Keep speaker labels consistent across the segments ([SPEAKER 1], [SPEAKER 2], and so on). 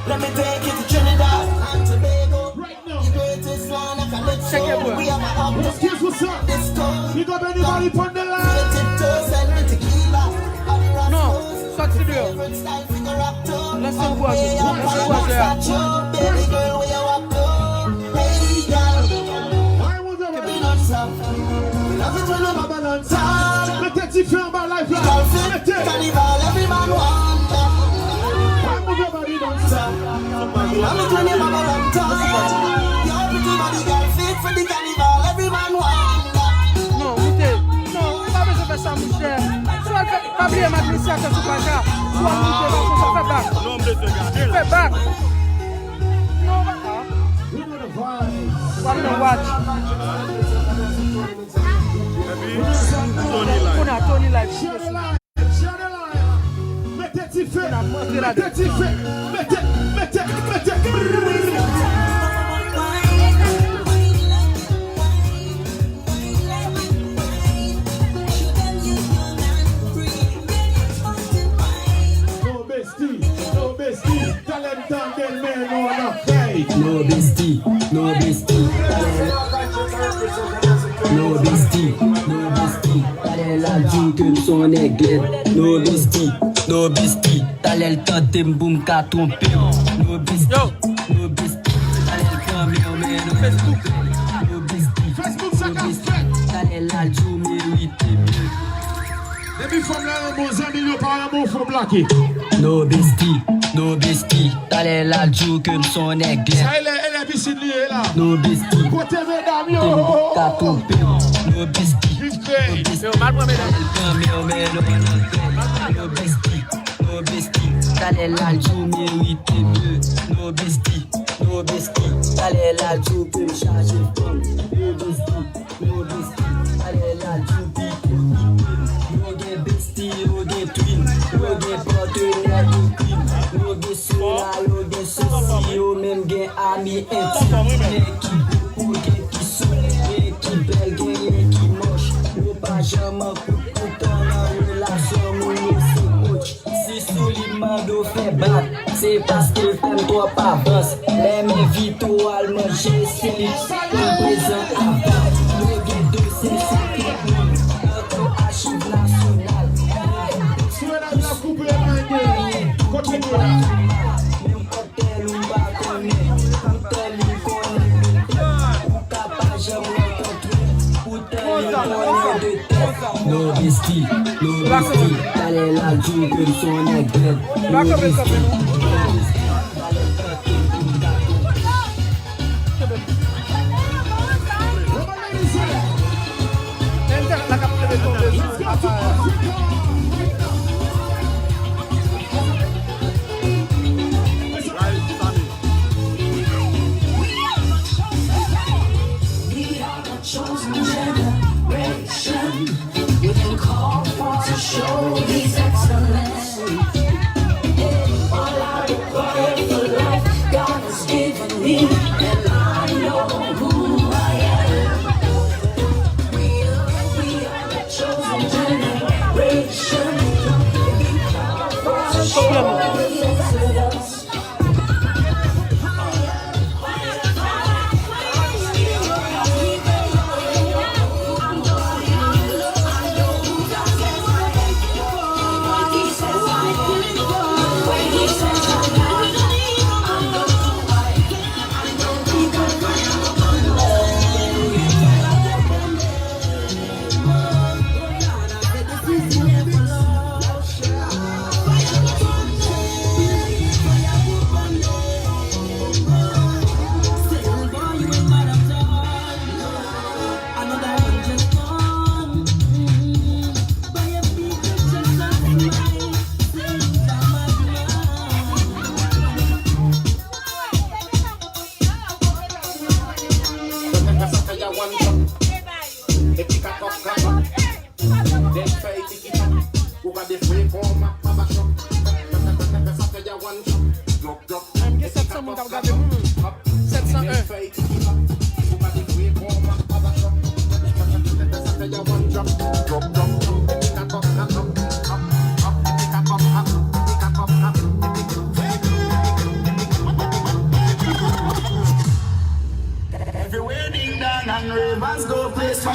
[SPEAKER 1] Let me take you to Trinidad and Tobago.
[SPEAKER 2] Right now.
[SPEAKER 1] The greatest land I can live
[SPEAKER 3] Check it, boy.
[SPEAKER 1] We have a hub.
[SPEAKER 2] Guess what's up?
[SPEAKER 1] This town.
[SPEAKER 2] You got anybody on the line?
[SPEAKER 1] Creative toast and tequila.
[SPEAKER 3] No, soit tu veux.
[SPEAKER 1] Favorite style figure up to.
[SPEAKER 3] Laisse-le boire,
[SPEAKER 1] Way up
[SPEAKER 3] laisse-le
[SPEAKER 1] on
[SPEAKER 3] boire,
[SPEAKER 1] the statue. Baby girl, where you up to? Hey, girl.
[SPEAKER 2] I want to
[SPEAKER 1] Be not stop. Love it when I'm
[SPEAKER 2] balance.
[SPEAKER 1] time.
[SPEAKER 2] Let that you feel my life.
[SPEAKER 1] Golfing, carnival, every man want that.
[SPEAKER 2] I move your body down.
[SPEAKER 1] Love it when you're on top. Your pretty body girl fit for the carnival, every man want that.
[SPEAKER 3] Non, écoutez, non, pas besoin de faire ça, mon cher. Soit pas oublier ma glissade, ça se passe là. Soit monter, ça fait back.
[SPEAKER 4] Non, mais c'est
[SPEAKER 3] Fait back. Non, va pas.
[SPEAKER 2] You know the vibes.
[SPEAKER 3] What the watch? On a Tony Life.
[SPEAKER 2] Share the line. Share the line. Mettez-y fait. Mettez-y fait. Mettez. No bestie, talent and then men on a fake.
[SPEAKER 5] No bestie, no bestie, no bestie, no bestie. T'allais la joue que son aigle. No bestie, t'allais le temps de m'boum qu'à tromper. No bestie, no bestie. T'allais le temps mais
[SPEAKER 3] Facebook.
[SPEAKER 5] no bestie,
[SPEAKER 2] Facebook, ça
[SPEAKER 5] no
[SPEAKER 2] casse
[SPEAKER 5] bestie.
[SPEAKER 2] fait.
[SPEAKER 5] T'allais la joue mérité mieux.
[SPEAKER 2] Depuis femme là, mon ami, nous parlons mon faux blacky.
[SPEAKER 5] No bestie, t'allais la joue que son aigle.
[SPEAKER 2] Ça, elle est piscine liée là.
[SPEAKER 5] No bestie,
[SPEAKER 2] Côté mesdames, yo.
[SPEAKER 5] t'es qu'à tromper. No bestie.
[SPEAKER 2] Respect.
[SPEAKER 3] Mais mal pour mesdames.
[SPEAKER 5] No bestie, t'allais la joue mérité mieux. No bestie, t'allais la joue que me charge comme. No bestie, t'allais la joue pique. No get bestie, no get twin, no get partenaire de crime. No get cela, no get ceci, yo même get ami intime. Qui beaucoup, qui sourit, qui belle, qui moche. Yo pas jamais coupe en relation, mon c'est coach. Si Soliman do fait battre, c'est parce qu'il fait trop avance. Les mains vite au al manger, c'est les présent avant. Le guide de c'est notre archive nationale.
[SPEAKER 2] Si on a la coupe, elle a côté de là.
[SPEAKER 5] Même cocktail ou pas connaît, cocktail ou connaît, ou capable jamais rencontrer, cocktail ou connaît de tête. No bestie, t'allais la joue que son aigle.
[SPEAKER 3] Back up, back up, la capitale de ton
[SPEAKER 6] Chosen generation, we've been called for to show His excellence. All I require for life, God has given me, and I know who I am. We are the chosen generation, we've been called for to show His excellence.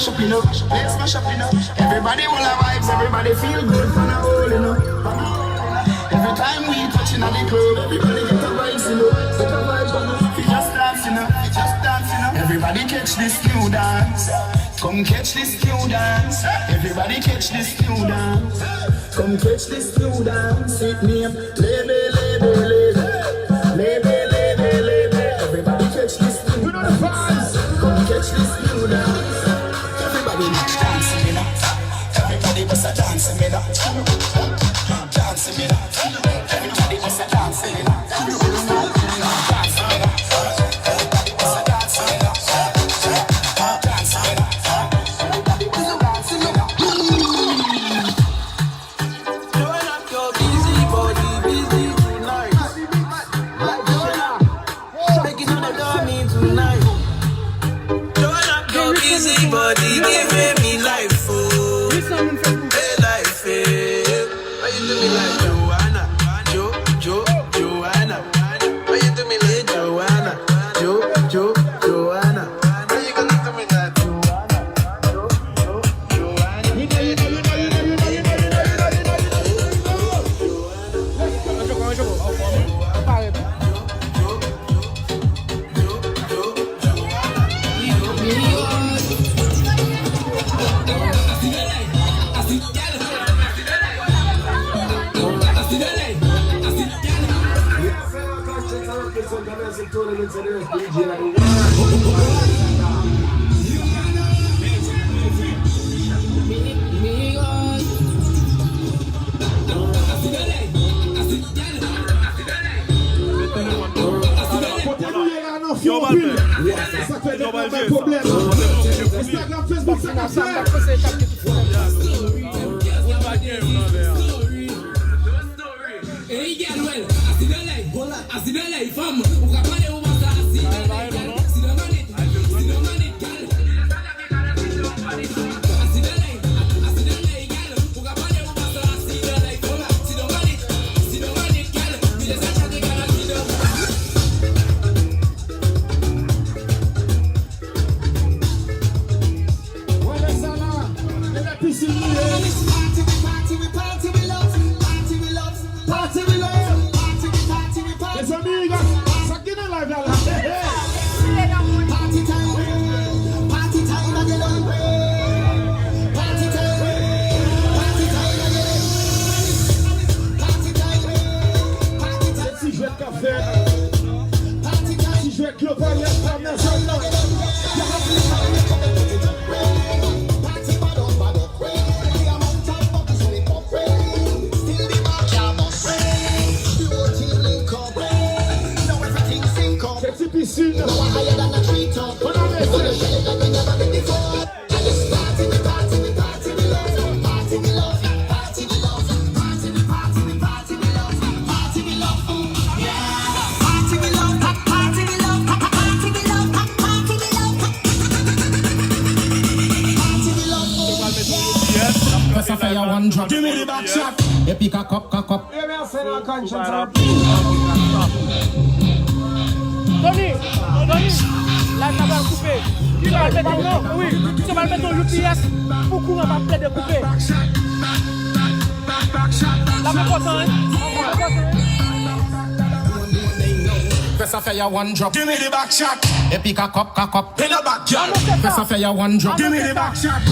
[SPEAKER 1] mash up, you know. Let's mash up, you know. Everybody will have vibes, everybody feel good from a hole, you know. Every time we touching on the club, everybody get a vibes, you know. Get a vibes, you know. We just dance, you know. We just dance, you know. Everybody catch this new dance. Come catch this new dance. Everybody catch this new dance. Come catch this new dance. It name Lebe, Lebe, Lebe. Lebe, Lebe, Lebe. Everybody catch this new dance. Come catch this new dance. Everybody dancing me now. Everybody was a dancing me now. Dancing me now. Everybody was a dancing me now. Dancing me now. Everybody was a dancing me now. Dancing me now. Everybody was a dancing me now. Join up your busy body, busy tonight. Making on the dummy tonight. Join up your busy body, giving me life, oh. Hey, life, hey. Why you do me like Joanna? Joanna. Why you do me like Joanna? Joanna. Why you gonna do me like Joanna?
[SPEAKER 2] Ça fait des problèmes. Instagram, Facebook, ça casse.
[SPEAKER 1] Give me the back shot.
[SPEAKER 4] Epic a cup.
[SPEAKER 3] Tony, la ça va couper. Tu vas le mettre non, oui. Tu vas le mettre au UPS pour courir va peut de couper. La même fois
[SPEAKER 4] Press a fire one drop.
[SPEAKER 1] Give me the back shot.
[SPEAKER 4] Epic a cup.
[SPEAKER 1] In the back, girl.
[SPEAKER 4] Press a fire one drop.
[SPEAKER 1] Give me the back shot.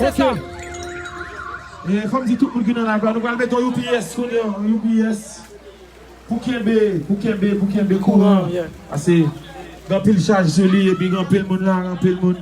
[SPEAKER 3] Ok.
[SPEAKER 2] Et comme dit tout le monde qui est dans la gloire, nous allons mettre un UPS, UPS. Pour qu'il y ait courant. Assez, dans pile charge sur lui, et puis dans pile monde là, dans pile monde.